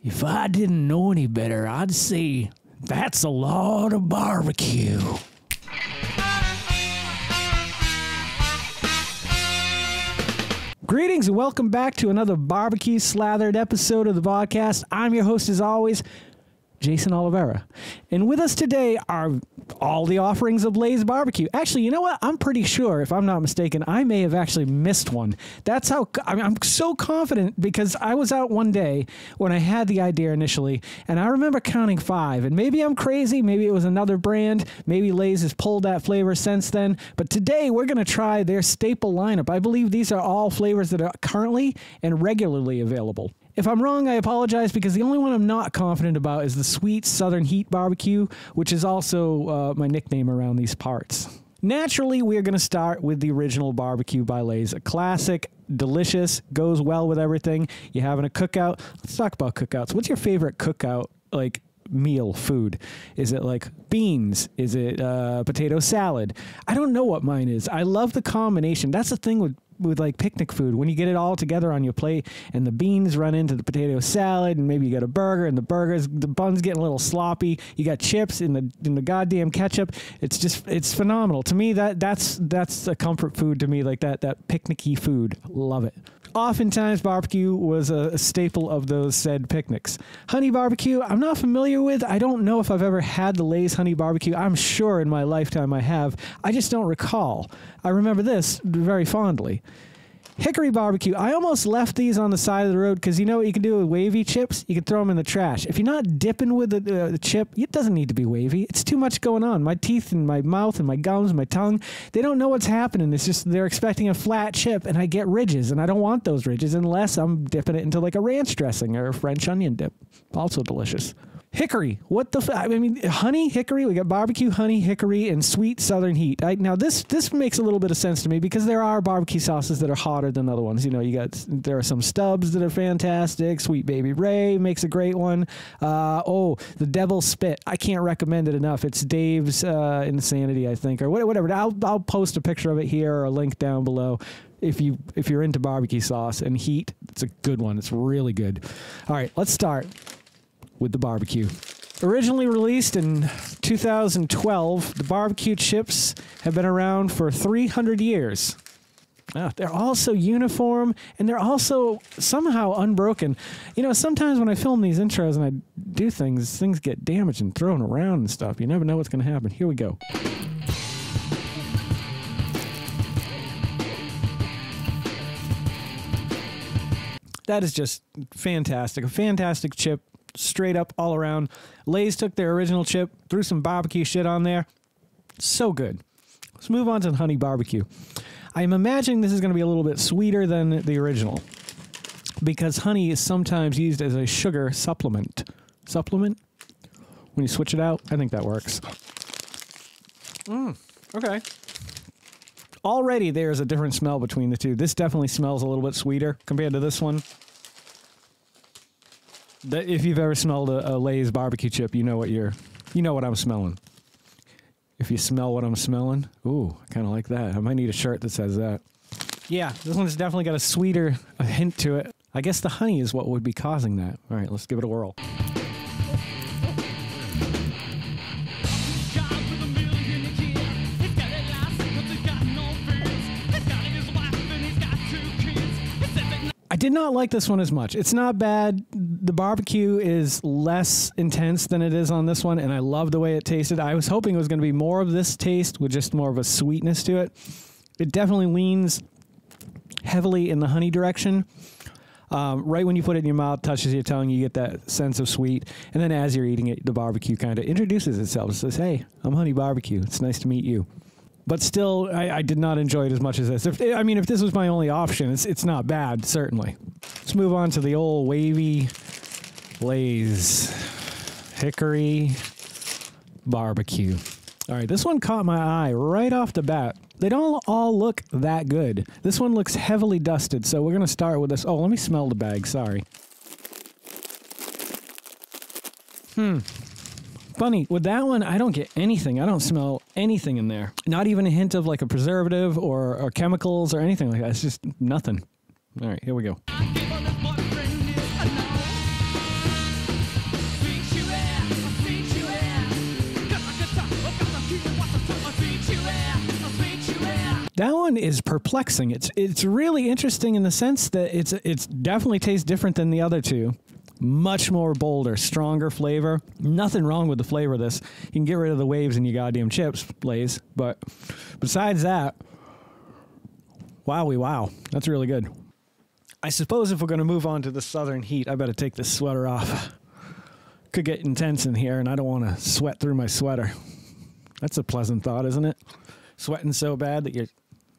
If I didn't know any better, I'd say that's a lot of barbecue. Greetings and welcome back to another barbecue slathered episode of the Vodkast. I'm your host as always, Jason Oliveira. And with us today are all the offerings of Lay's Barbecue. Actually, you know what? I'm pretty sure, if I'm not mistaken, I may have actually missed one. That's how I'm so confident because I was out one day when I had the idea initially, and I remember counting 5. And maybe I'm crazy. Maybe it was another brand. Maybe Lay's has pulled that flavor since then. But today we're going to try their staple lineup. I believe these are all flavors that are currently and regularly available. If I'm wrong, I apologize because the only one I'm not confident about is the Sweet Southern Heat Barbecue, which is also my nickname around these parts. Naturally, we're going to start with the original barbecue by Lay's. A classic, delicious, goes well with everything. You're having a cookout. Let's talk about cookouts. What's your favorite cookout, meal, food? Is it like beans? Is it potato salad? I don't know what mine is. I love the combination. That's the thing with like picnic food, when you get it all together on your plate and the beans run into the potato salad and maybe you got a burger and the bun's getting a little sloppy, you got chips in the goddamn ketchup. It's phenomenal to me. That's a comfort food to me, like that picnicky food. Love it. Oftentimes, barbecue was a staple of those said picnics. Honey barbecue, I'm not familiar with. I don't know if I've ever had the Lay's honey barbecue. I'm sure in my lifetime I have. I just don't recall. I remember this very fondly. Hickory barbecue, I almost left these on the side of the road because you know what you can do with wavy chips? You can throw them in the trash. If you're not dipping with the chip, it doesn't need to be wavy. It's too much going on. My teeth and my mouth and my gums and my tongue, they don't know what's happening. It's just they're expecting a flat chip and I get ridges and I don't want those ridges unless I'm dipping it into like a ranch dressing or a French onion dip. Also delicious. Hickory, honey, hickory, we got barbecue, honey, hickory, and sweet southern heat. Now, this makes a little bit of sense to me because there are barbecue sauces that are hotter than other ones. You know, there are some Stubbs that are fantastic. Sweet Baby Ray makes a great one. The Devil's Spit. I can't recommend it enough. It's Dave's Insanity, I think, or whatever. I'll post a picture of it here or a link down below. If you're into barbecue sauce and heat, it's a good one. It's really good. All right, let's start with the barbecue. Originally released in 2012, the barbecue chips have been around for 300 years. They're also uniform, and they're also somehow unbroken. You know, sometimes when I film these intros and I do things get damaged and thrown around and stuff. You never know what's going to happen. Here we go. That is just fantastic. A fantastic chip. Straight up all around. Lay's took their original chip, threw some barbecue shit on there. So good. Let's move on to the honey barbecue. I'm imagining this is going to be a little bit sweeter than the original because honey is sometimes used as a sugar supplement. Supplement? When you switch it out, I think that works. Okay. Already there's a different smell between the two. This definitely smells a little bit sweeter compared to this one. If you've ever smelled a Lay's barbecue chip, you know what I'm smelling. If you smell what I'm smelling, ooh, I kind of like that. I might need a shirt that says that. Yeah, this one's definitely got a hint to it. I guess the honey is what would be causing that. All right, let's give it a whirl. I did not like this one as much. It's not bad. The barbecue is less intense than it is on this one, and I love the way it tasted. I was hoping it was going to be more of this taste with just more of a sweetness to it. It definitely leans heavily in the honey direction. Right when you put it in your mouth, touches your tongue, you get that sense of sweet. And then as you're eating it, the barbecue kind of introduces itself. It says, hey, I'm Honey Barbecue. It's nice to meet you. But still, I did not enjoy it as much as this. If this was my only option, it's not bad, certainly. Let's move on to the old wavy Lay's Hickory Barbecue. All right, this one caught my eye right off the bat. They don't all look that good. This one looks heavily dusted, so we're going to start with this. Oh, let me smell the bag, sorry. Funny, with that one, I don't get anything. I don't smell anything in there. Not even a hint of like a preservative or chemicals or anything like that. It's just nothing. All right, here we go. That one is perplexing. It's really interesting in the sense that it's definitely tastes different than the other two. Much more bolder, stronger flavor. Nothing wrong with the flavor of this. You can get rid of the waves in your goddamn chips, Lay's. But besides that, wowie wow. That's really good. I suppose if we're going to move on to the southern heat, I better take this sweater off. Could get intense in here, and I don't want to sweat through my sweater. That's a pleasant thought, isn't it? Sweating so bad that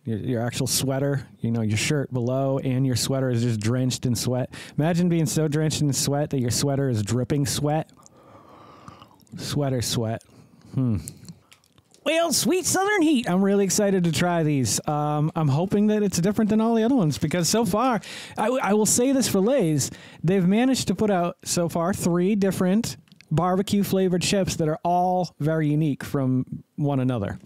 your actual sweater, your shirt below and your sweater is just drenched in sweat. Imagine being so drenched in sweat that your sweater is dripping sweat. Sweater sweat. Well, sweet southern heat. I'm really excited to try these. I'm hoping that it's different than all the other ones because so far, I will say this for Lay's, they've managed to put out so far 3 different barbecue flavored chips that are all very unique from one another.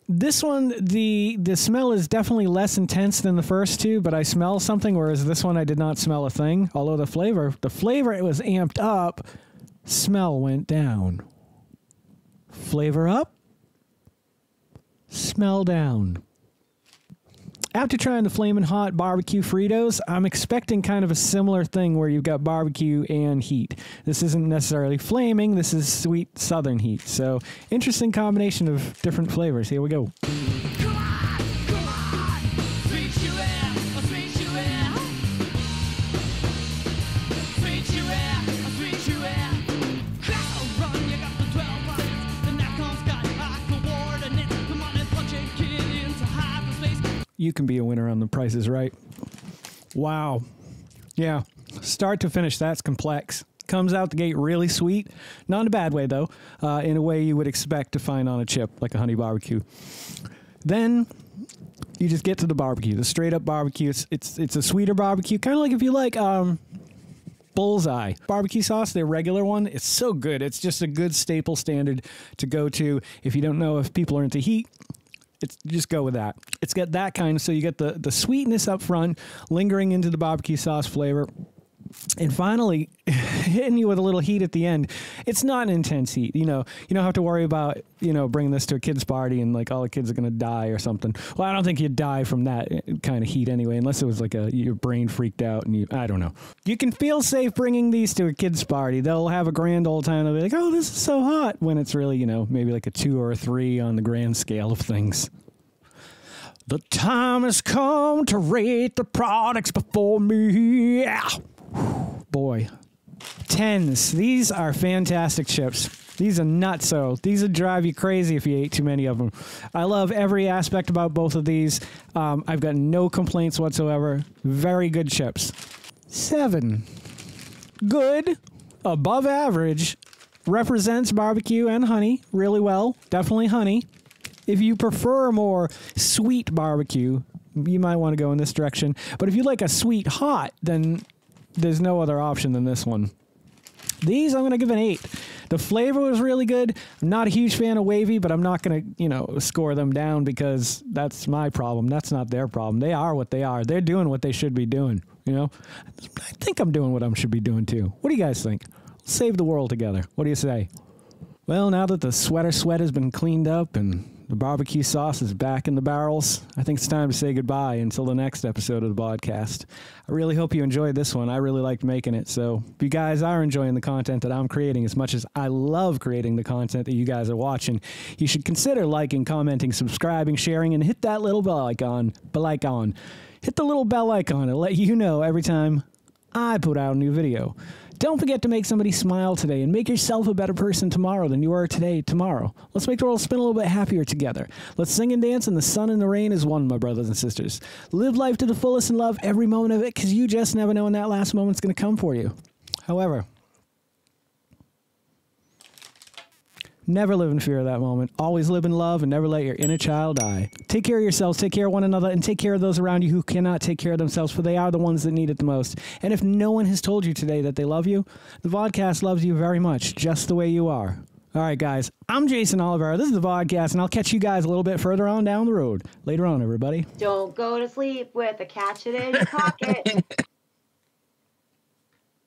This one, the smell is definitely less intense than the first two, but I smell something, whereas this one I did not smell a thing. Although the flavor it was amped up, smell went down. Flavor up, smell down. After trying the Flamin' Hot barbecue Fritos, I'm expecting kind of a similar thing where you've got barbecue and heat. This isn't necessarily flaming, this is sweet southern heat. So, interesting combination of different flavors. Here we go. You can be a winner on The Price is Right. Wow. Yeah. Start to finish, that's complex. Comes out the gate really sweet. Not in a bad way, though. In a way you would expect to find on a chip, like a honey barbecue. Then you just get to the barbecue, the straight-up barbecue. It's a sweeter barbecue, kind of like if you like Bullseye barbecue sauce, their regular one. It's so good. It's just a good staple standard to go to. If you don't know if people are into heat, just go with that. It's got that kind of, so you get the sweetness up front, lingering into the barbecue sauce flavor, and finally hitting you with a little heat at the end. It's not an intense heat. You don't have to worry about, bringing this to a kid's party and like all the kids are going to die or something. Well, I don't think you'd die from that kind of heat anyway, unless it was like your brain freaked out and I don't know. You can feel safe bringing these to a kid's party. They'll have a grand old time. They'll be like, oh, this is so hot, when it's really, maybe like a 2 or a 3 on the grand scale of things. The time has come to rate the products before me. Yeah. Boy. 10s. These are fantastic chips. These are nutso. These would drive you crazy if you ate too many of them. I love every aspect about both of these. I've got no complaints whatsoever. Very good chips. 7. Good. Above average. Represents barbecue and honey really well. Definitely honey. If you prefer a more sweet barbecue, you might want to go in this direction. But if you like a sweet hot, then there's no other option than this one. These I'm going to give an 8. The flavor was really good. I'm not a huge fan of wavy, but I'm not going to, score them down because that's my problem. That's not their problem. They are what they are. They're doing what they should be doing, I think I'm doing what I should be doing too. What do you guys think? Let's save the world together. What do you say? Well, now that the sweater sweat has been cleaned up and the barbecue sauce is back in the barrels, I think it's time to say goodbye until the next episode of the podcast. I really hope you enjoyed this one. I really liked making it. So if you guys are enjoying the content that I'm creating as much as I love creating the content that you guys are watching, you should consider liking, commenting, subscribing, sharing, and hit that little bell icon. Hit the little bell icon. It'll let you know every time I put out a new video. Don't forget to make somebody smile today and make yourself a better person tomorrow than you are today tomorrow. Let's make the world spin a little bit happier together. Let's sing and dance in the sun and the rain as one, my brothers and sisters. Live life to the fullest and love every moment of it, because you just never know when that last moment's going to come for you. However, never live in fear of that moment. Always live in love and never let your inner child die. Take care of yourselves, take care of one another, and take care of those around you who cannot take care of themselves, for they are the ones that need it the most. And if no one has told you today that they love you, the Vodkast loves you very much, just the way you are. All right, guys, I'm Jason Oliveira. This is the Vodkast, and I'll catch you guys a little bit further on down the road. Later on, everybody. Don't go to sleep with a catch it in your pocket.